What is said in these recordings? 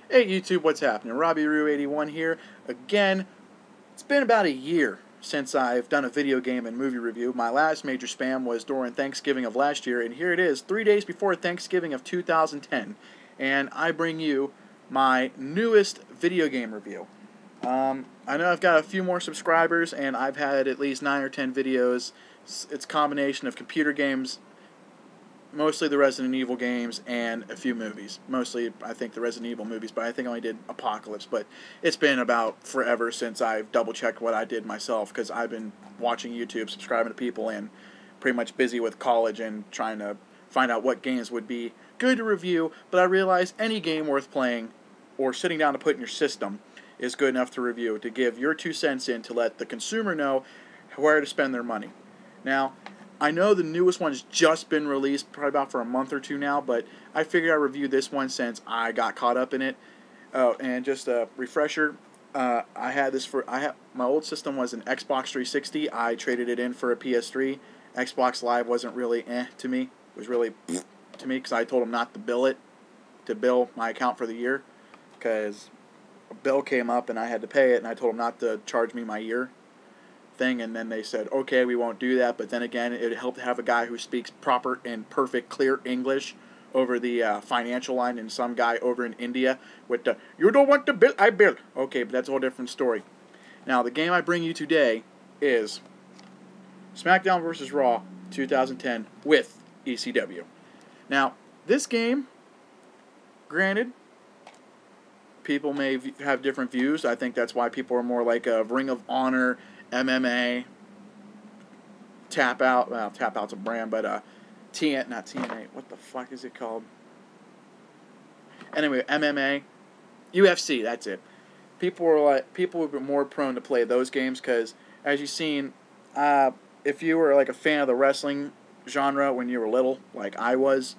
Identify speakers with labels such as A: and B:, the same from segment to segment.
A: Hey YouTube, what's happening? RobbieRoo81 here. Again, it's been about a year since I've done a video game and movie review. My last major spam was during Thanksgiving of last year, and here it is, 3 days before Thanksgiving of 2010. And I bring you my newest video game review. I know I've got a few more subscribers, and I've had at least 9 or 10 videos. It's a combination of computer games, mostly the Resident Evil games, and a few movies. Mostly, I think, the Resident Evil movies, but I think I only did Apocalypse. But it's been about forever since I've double-checked what I did myself, because I've been watching YouTube, subscribing to people, and pretty much busy with college and trying to find out what games would be good to review. But I realized any game worth playing or sitting down to put in your system is good enough to review, to give your 2 cents in to let the consumer know where to spend their money. Now, I know the newest one's just been released, probably about for a month or two now, but I figured I'd review this one since I got caught up in it. Oh, and just a refresher, my old system was an Xbox 360. I traded it in for a PS3. Xbox Live wasn't really to me. It was really to me because I told them not to bill my account for the year, because a bill came up and I had to pay it, and I told them not to charge me my year thing, and then they said, okay, we won't do that. But then again, it would help to have a guy who speaks proper and perfect, clear English over the financial line, and some guy over in India with the, you don't want the bill, I bill. Okay, but that's a whole different story. Now, the game I bring you today is Smackdown vs. Raw 2010 with ECW. Now, this game, granted, people may have different views. I think that's why people are more like a Ring of Honor, MMA, Tap Out. Well, Tap Out's a brand, but not TNA. What the fuck is it called? Anyway, MMA, UFC. That's it. People were more prone to play those games because, as you've seen, if you were like a fan of the wrestling genre when you were little, like I was,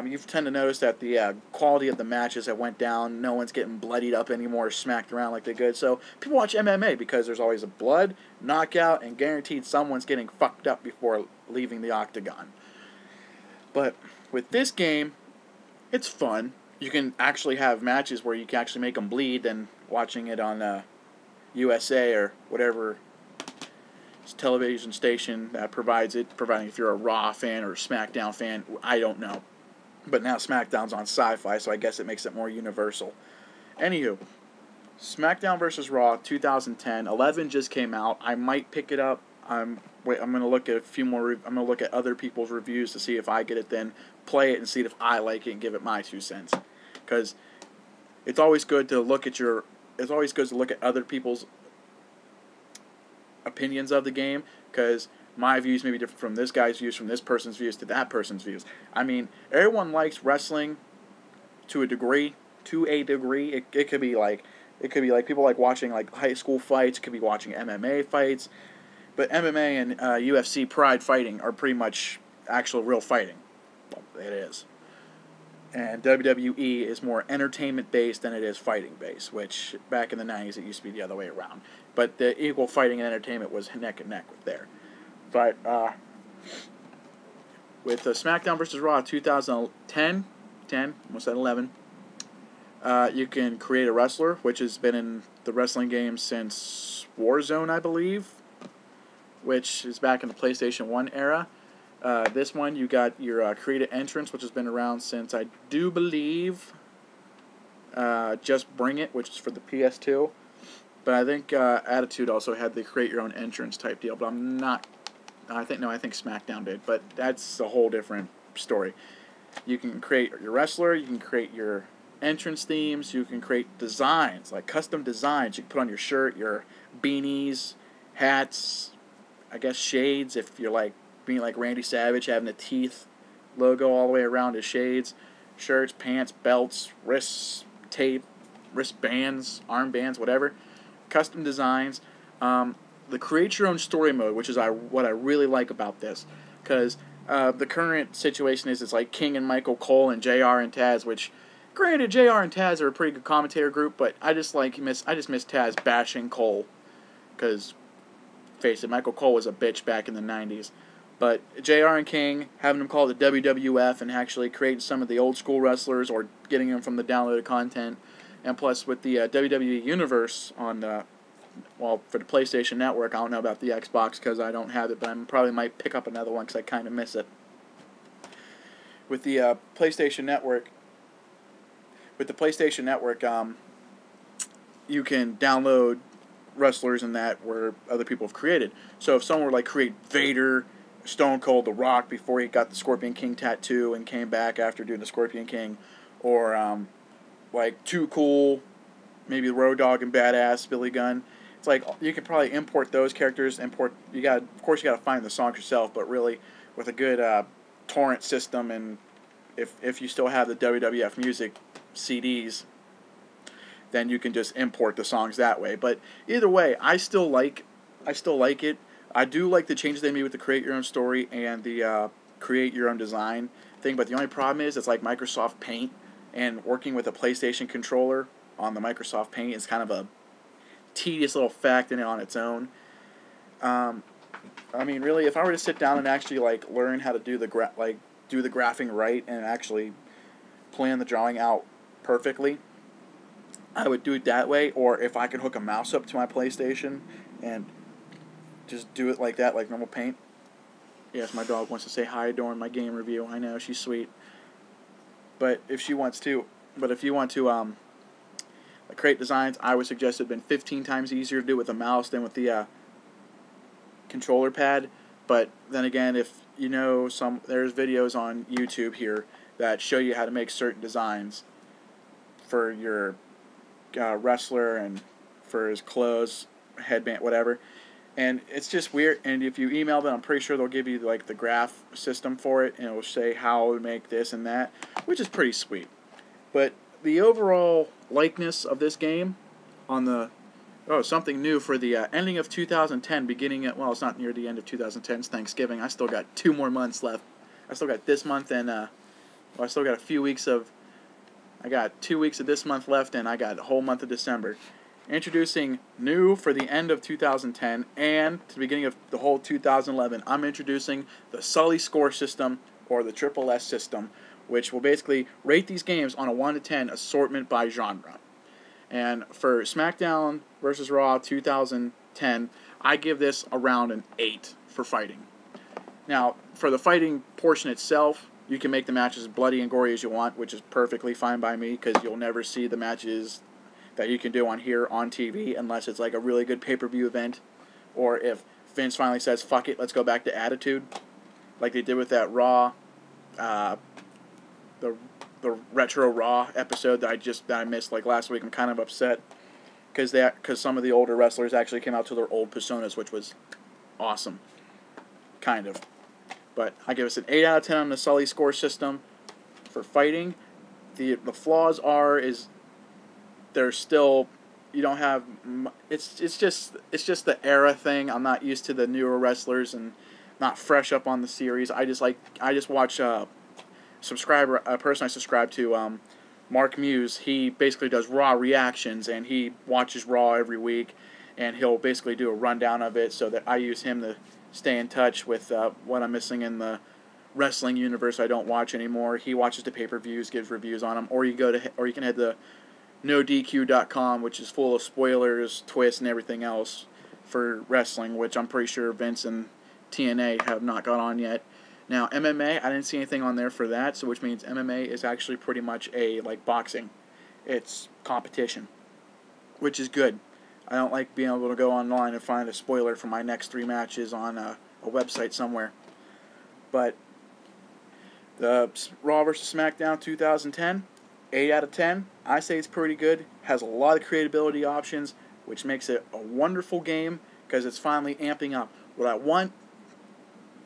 A: you tend to notice that the quality of the matches that went down, no one's getting bloodied up anymore, smacked around like they could. So people watch MMA because there's always a blood, knockout, and guaranteed someone's getting fucked up before leaving the octagon. But with this game, it's fun. You can actually have matches where you can actually make them bleed than watching it on USA or whatever television station that provides it, providing if you're a Raw fan or a Smackdown fan, I don't know. But now SmackDown's on Sci-Fi, so I guess it makes it more universal. Anywho, SmackDown vs. Raw 2010, 11 just came out. I might pick it up. I'm gonna look at a few more. I'm gonna look at other people's reviews to see if I get it, then play it and see if I like it and give it my 2 cents. Because it's always good to look at other people's opinions of the game, because my views may be different from this guy's views, from this person's views to that person's views. I mean, everyone likes wrestling to a degree. It could be like people like watching like high school fights. It could be watching MMA fights, but MMA and UFC Pride fighting are pretty much actual real fighting. Well, it is. And WWE is more entertainment based than it is fighting based, which back in the 90s it used to be the other way around. But the equal fighting and entertainment was neck and neck with there. But with SmackDown vs. Raw 2010, almost at 11, you can create a wrestler, which has been in the wrestling game since Warzone, I believe, which is back in the PlayStation 1 era. This one, you got your create an entrance, which has been around since, I do believe, Just Bring It, which is for the PS2. But I think Attitude also had the create your own entrance type deal, but I'm not. I think SmackDown did, but that's a whole different story. You can create your wrestler, you can create your entrance themes, you can create designs, like custom designs you can put on your shirt, your beanies, hats, I guess shades if you're like being like Randy Savage, having the teeth logo all the way around his shades, shirts, pants, belts, wrists, tape, wristbands, armbands, whatever. Custom designs. The create your own story mode, which is what I really like about this, because the current situation is it's like King and Michael Cole and JR and Taz, which, granted, JR and Taz are a pretty good commentator group, but I just miss Taz bashing Cole, because face it, Michael Cole was a bitch back in the 90s. But JR and King, having them call the WWF and actually creating some of the old school wrestlers or getting them from the downloaded content, And plus, with the WWE Universe on the, well, for the PlayStation Network, I don't know about the Xbox because I don't have it, but I probably might pick up another one because I kind of miss it. With the PlayStation Network, you can download wrestlers and that where other people have created. So if someone were like create Vader, Stone Cold, The Rock before he got the Scorpion King tattoo and came back after doing the Scorpion King, or like Too Cool, maybe Road Dogg and Badass, Billy Gunn. It's like you could probably import those characters. Of course, you got to find the songs yourself, but really with a good torrent system, and if you still have the WWF music CDs, then you can just import the songs that way. But either way, I still like it. I do like the changes they made with the create your own story and the create your own design thing. But the only problem is it's like Microsoft Paint, and working with a PlayStation controller on the Microsoft Paint is kind of a tedious little fact in it on its own. I mean, really, if I were to sit down and actually like learn how to do the graphing right and actually plan the drawing out perfectly, I would do it that way. Or if I could hook a mouse up to my PlayStation and just do it like that, like normal Paint. Yes, my dog wants to say hi during my game review. I know, she's sweet. But if you want to create designs, I would suggest it had been 15 times easier to do with a mouse than with the controller pad. But then again, if you know there's videos on YouTube here that show you how to make certain designs for your wrestler and for his clothes, headband, whatever. And it's just weird. And if you email them, I'm pretty sure they'll give you like the graph system for it, and it will say how to make this and that, which is pretty sweet. But the overall likeness of this game on the something new for the ending of 2010, beginning at, well, it's not near the end of 2010. It's Thanksgiving. I still got 2 more months left. I still got this month and I still got I got 2 weeks of this month left, and I got the whole month of December. Introducing new for the end of 2010 and to the beginning of the whole 2011, I'm introducing the Sully score system, or the Triple S system, which will basically rate these games on a 1 to 10 assortment by genre. And for Smackdown vs. Raw 2010, I give this around an 8 for fighting. Now, for the fighting portion itself, you can make the matches as bloody and gory as you want, which is perfectly fine by me, because you'll never see the matches that you can do on here on TV unless it's like a really good pay-per-view event, or if Vince finally says, fuck it, let's go back to Attitude, like they did with that Raw, the Retro Raw episode that I missed like last week. I'm kind of upset because some of the older wrestlers actually came out to their old personas, which was awesome, kind of. But I give us an 8 out of 10 on the Sully score system for fighting. The flaws is there's still, you don't have, it's just the era thing. I'm not used to the newer wrestlers and not fresh up on the series. I just watch a person I subscribe to, Mark Muse. He basically does Raw reactions, and he watches Raw every week, and he'll basically do a rundown of it, so that I use him to stay in touch with what I'm missing in the wrestling universe I don't watch anymore. He watches the pay-per-views, gives reviews on them, or you can head to NoDQ.com, which is full of spoilers, twists, and everything else for wrestling, which I'm pretty sure Vince and TNA have not got on yet. Now, MMA, I didn't see anything on there for that, so which means MMA is actually pretty much like boxing. It's competition, which is good. I don't like being able to go online and find a spoiler for my next 3 matches on a website somewhere. But the Raw vs. Smackdown 2010, 8 out of 10. I say it's pretty good. Has a lot of creatability options, which makes it a wonderful game because it's finally amping up. What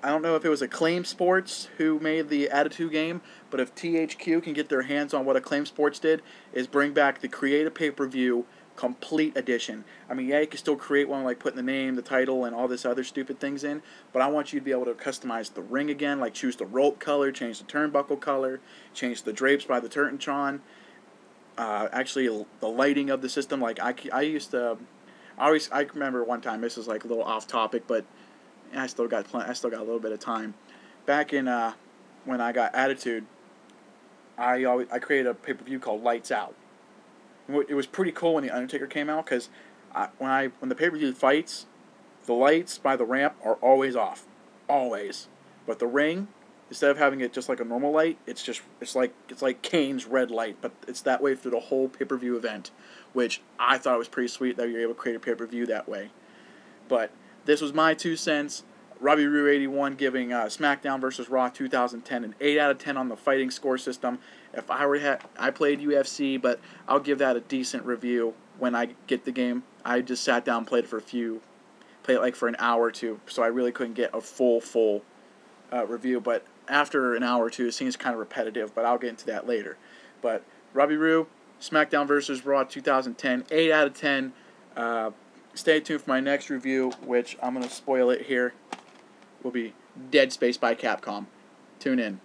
A: I don't know if it was Acclaim Sports who made the Attitude game, but if THQ can get their hands on what Acclaim Sports did, is bring back the Creative Pay-Per-View Complete Edition. I mean, yeah, you can still create one, like putting the name, the title, and all this other stupid things in, but I want you to be able to customize the ring again, like choose the rope color, change the turnbuckle color, change the drapes by the Turntron, actually the lighting of the system. Like I remember one time, this is like a little off topic, but I still got a little bit of time. Back in when I got Attitude, I created a pay-per-view called Lights Out, It was pretty cool when the Undertaker came out because when the pay-per-view fights, the lights by the ramp are always off, always. But the ring, instead of having it just like a normal light, it's like Kane's red light, but it's that way through the whole pay-per-view event, which I thought was pretty sweet that you're able to create a pay-per-view that way. But this was my 2 cents. Robbie Roo 81 giving SmackDown versus Raw 2010 an 8 out of 10 on the fighting score system. If I were I played UFC, but I'll give that a decent review when I get the game. I just sat down and played it played it like for an hour or two, so I really couldn't get a full review. But after an hour or two, it seems kind of repetitive, but I'll get into that later. But Robbie Roo, SmackDown versus Raw 2010, 8 out of 10. Stay tuned for my next review, which I'm going to spoil it here, will be Dead Space by Capcom. Tune in.